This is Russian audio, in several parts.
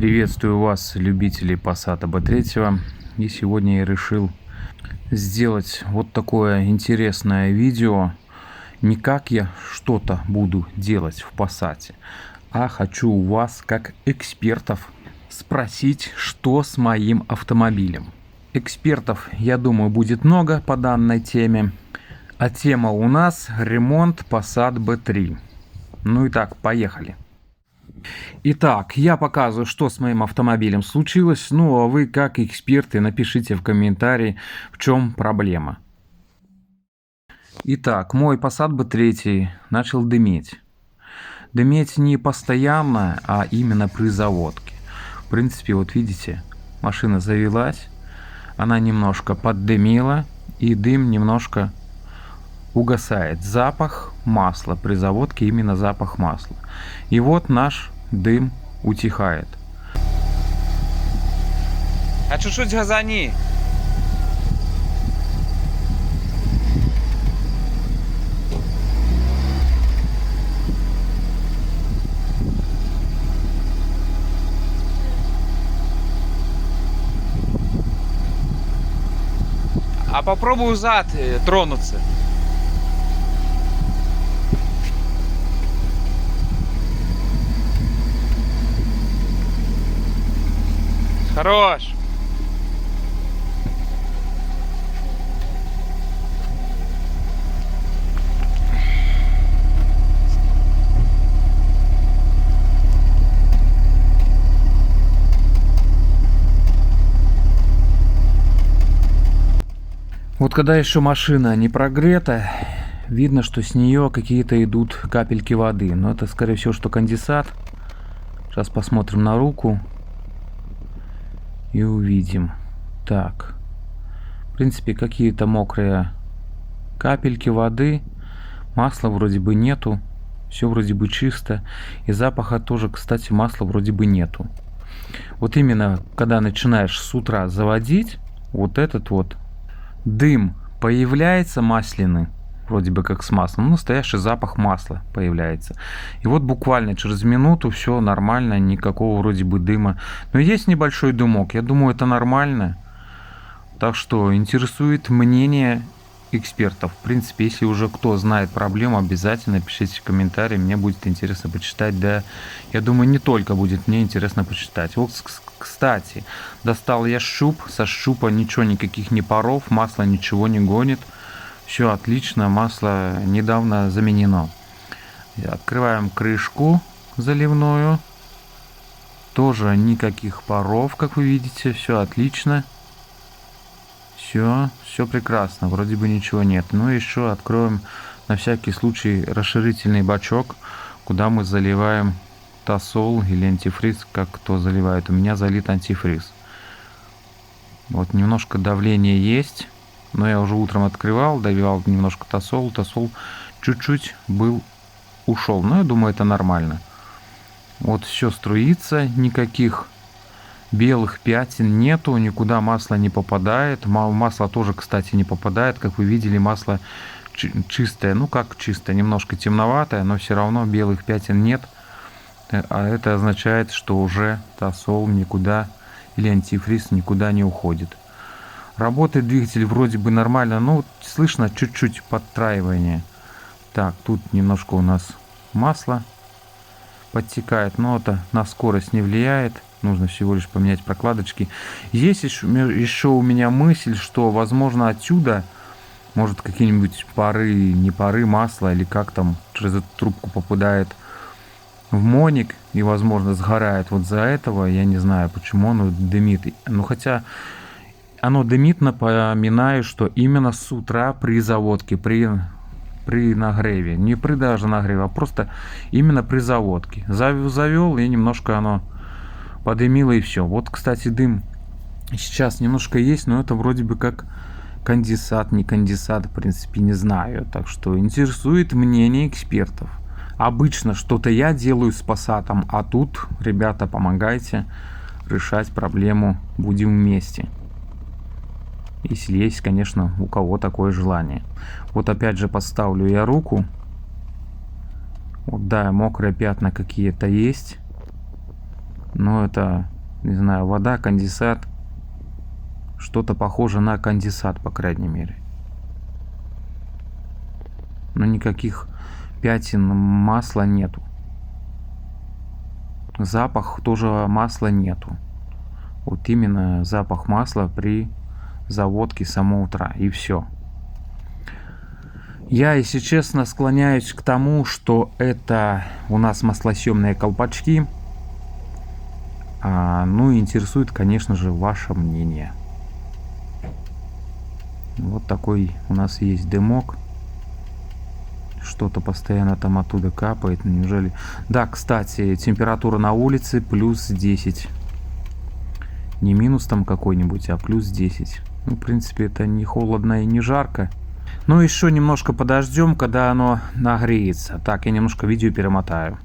Приветствую вас, любители Passat B3. И сегодня я решил сделать вот такое интересное видео. Не как я что-то буду делать в Passat, а хочу у вас, как экспертов, спросить, что с моим автомобилем. Экспертов, я думаю, будет много по данной теме. А тема у нас ремонт Passat B3. Ну и так, поехали. Итак, я показываю, что с моим автомобилем случилось. Ну, а вы, как эксперты, напишите в комментарии, в чем проблема. Итак, мой Passat B3 начал дыметь. Дыметь не постоянно, а именно при заводке. В принципе, вот видите, машина завелась, она немножко поддымила, и дым немножко угасает. Запах масла при заводке, именно запах масла. И вот наш дым утихает. А чуть-чуть газани. А попробуй зад тронуться. Хорош. Вот когда еще машина не прогрета, видно, что с нее какие-то идут капельки воды. Но это, скорее всего, что конденсат. Сейчас посмотрим на руку и увидим. Так, в принципе, какие-то мокрые капельки воды. Масла вроде бы нету. Все вроде бы чисто. И запаха тоже, кстати, масла вроде бы нету. Вот именно, когда начинаешь с утра заводить, вот этот вот дым появляется масляный, вроде бы как с маслом, настоящий запах масла появляется. И вот буквально через минуту все нормально, никакого вроде бы дыма. Но есть небольшой дымок, я думаю, это нормально. Так что интересует мнение экспертов. В принципе, если уже кто знает проблему, обязательно пишите в комментарии, мне будет интересно почитать. Да, я думаю, не только будет мне интересно почитать. Вот, кстати, достал я щуп, со щупа ничего, никаких не паров, масло ничего не гонит. Все отлично, масло недавно заменено. Открываем крышку заливную. Тоже никаких паров, как вы видите, все отлично. Все прекрасно, вроде бы ничего нет. Но еще откроем на всякий случай расширительный бачок, куда мы заливаем тосол или антифриз, как кто заливает. У меня залит антифриз. Вот немножко давление есть, но я уже утром открывал, доливал немножко тосол. Тосол чуть-чуть ушел, но я думаю, это нормально. Вот все струится, никаких белых пятен нету, никуда масло не попадает. Масло тоже, кстати, не попадает. Как вы видели, масло чистое. Ну как чистое, немножко темноватое, но все равно белых пятен нет. А это означает, что уже тосол никуда или антифриз никуда не уходит. Работает двигатель вроде бы нормально, но слышно чуть-чуть подтраивание. Так, тут немножко у нас масло подтекает, но это на скорость не влияет. Нужно всего лишь поменять прокладочки. Есть еще у меня мысль, что, возможно, отсюда может какие-нибудь пары, не пары масла, или как там через эту трубку попадает в моник и, возможно, сгорает. Вот за этого я не знаю, почему оно дымит. Ну, хотя оно дымит, напоминаю, что именно с утра при заводке, при нагреве. Не при даже нагреве, а просто именно при заводке. Завел, и немножко оно подымило, и все. Вот, кстати, дым сейчас немножко есть, но это вроде бы как конденсат, не конденсат, в принципе, не знаю. Так что интересует мнение экспертов. Обычно что-то я делаю с Passat, а тут, ребята, помогайте решать проблему, будем вместе. Если есть, конечно, у кого такое желание. Вот опять же подставлю я руку. Вот да, мокрые пятна какие-то есть. Но это Не знаю, вода, конденсат. Что-то похоже на конденсат, по крайней мере. Но никаких пятен масла нету. Запах тоже масла нету. Вот именно запах масла при заводке с самого утра. И все. Я, если честно, склоняюсь к тому, что это у нас маслосъемные колпачки. Ну и интересует, конечно же, ваше мнение. Вот такой у нас есть дымок. Что-то постоянно там оттуда капает. Неужели? Да, кстати, температура на улице плюс 10. Не минус там какой-нибудь, а плюс 10. Ну, в принципе, это не холодно и не жарко. Ну, еще немножко подождем, когда оно нагреется. Так, я немножко видео перемотаю.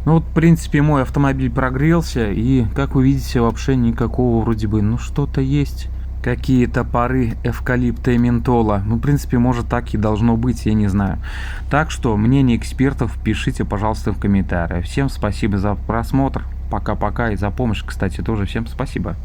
Ну вот, в принципе, мой автомобиль прогрелся. И, как вы видите, вообще никакого вроде бы... Ну, что-то есть. Какие-то пары эвкалипта и ментола. Ну, в принципе, может, так и должно быть, я не знаю. Так что, мнение экспертов пишите, пожалуйста, в комментариях. Всем спасибо за просмотр. Пока-пока. И за помощь, кстати, тоже всем спасибо.